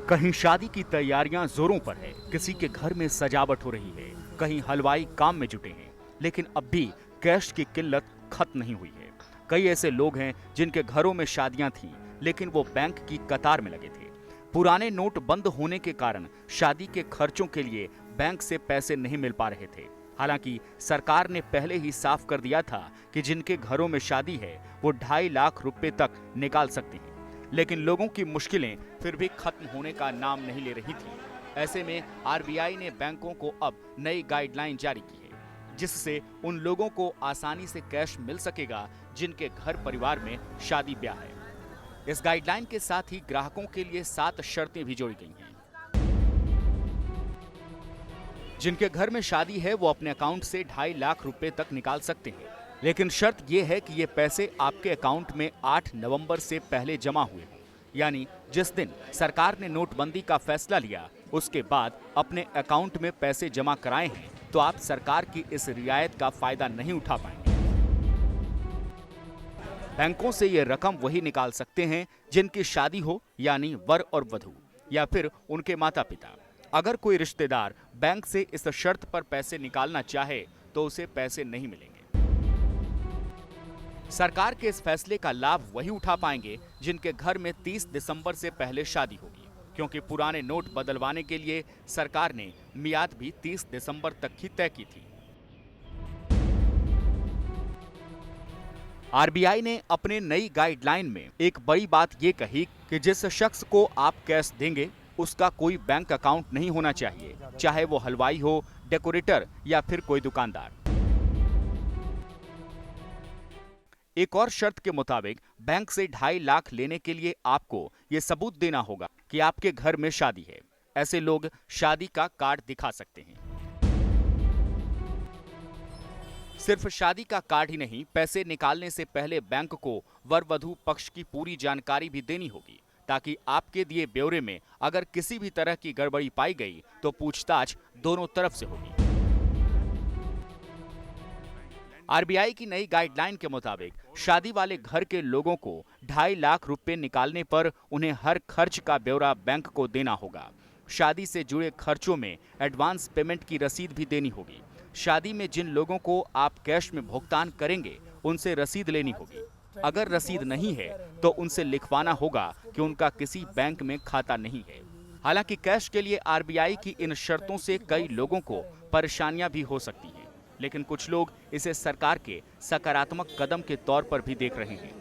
कहीं शादी की तैयारियां जोरों पर है, किसी के घर में सजावट हो रही है, कहीं हलवाई काम में जुटे हैं, लेकिन अब भी कैश की किल्लत खत्म नहीं हुई है। कई ऐसे लोग हैं जिनके घरों में शादियां थीं, लेकिन वो बैंक की कतार में लगे थे। पुराने नोट बंद होने के कारण शादी के खर्चों के लिए बैंक से पैसे नहीं मिल पा रहे थे। हालांकि सरकार ने पहले ही साफ कर दिया था कि जिनके घरों में शादी है वो 2.5 लाख रुपए तक निकाल सकते हैं, लेकिन लोगों की मुश्किलें फिर भी खत्म होने का नाम नहीं ले रही थी। ऐसे में आरबीआई ने बैंकों को अब नई गाइडलाइन जारी की है, जिससे उन लोगों को आसानी से कैश मिल सकेगा जिनके घर परिवार में शादी ब्याह है। इस गाइडलाइन के साथ ही ग्राहकों के लिए 7 शर्तें भी जोड़ी गई हैं। जिनके घर में शादी है वो अपने अकाउंट से 2.5 लाख रुपए तक निकाल सकते हैं, लेकिन शर्त ये है कि ये पैसे आपके अकाउंट में 8 नवंबर से पहले जमा हुए हों। यानी जिस दिन सरकार ने नोटबंदी का फैसला लिया उसके बाद अपने अकाउंट में पैसे जमा कराए हैं तो आप सरकार की इस रियायत का फायदा नहीं उठा पाएंगे। बैंकों से ये रकम वही निकाल सकते हैं जिनकी शादी हो, यानी वर और वधू या फिर उनके माता पिता। अगर कोई रिश्तेदार बैंक से इस शर्त पर पैसे निकालना चाहे तो उसे पैसे नहीं मिलेंगे। सरकार के इस फैसले का लाभ वही उठा पाएंगे जिनके घर में 30 दिसंबर से पहले शादी होगी, क्योंकि पुराने नोट बदलवाने के लिए सरकार ने मियाद भी 30 दिसंबर तक ही तय की थी। आरबीआई ने अपने नई गाइडलाइन में एक बड़ी बात ये कही कि जिस शख्स को आप कैश देंगे उसका कोई बैंक अकाउंट नहीं होना चाहिए, चाहे वो हलवाई हो, डेकोरेटर या फिर कोई दुकानदार। एक और शर्त के मुताबिक बैंक से 2.5 लाख लेने के लिए आपको ये सबूत देना होगा कि आपके घर में शादी है। ऐसे लोग शादी का कार्ड दिखा सकते हैं। सिर्फ शादी का कार्ड ही नहीं, पैसे निकालने से पहले बैंक को वर वधू पक्ष की पूरी जानकारी भी देनी होगी, ताकि आपके दिए ब्यौरे में अगर किसी भी तरह की गड़बड़ी पाई गई तो पूछताछ दोनों तरफ से होगी। आरबीआई की नई गाइडलाइन के मुताबिक शादी वाले घर के लोगों को 2.5 लाख रुपए निकालने पर उन्हें हर खर्च का ब्यौरा बैंक को देना होगा। शादी से जुड़े खर्चों में एडवांस पेमेंट की रसीद भी देनी होगी। शादी में जिन लोगों को आप कैश में भुगतान करेंगे उनसे रसीद लेनी होगी। अगर रसीद नहीं है तो उनसे लिखवाना होगा कि उनका किसी बैंक में खाता नहीं है। हालांकि कैश के लिए आरबीआई की इन शर्तों से कई लोगों को परेशानियां भी हो सकती हैं, लेकिन कुछ लोग इसे सरकार के सकारात्मक कदम के तौर पर भी देख रहे हैं।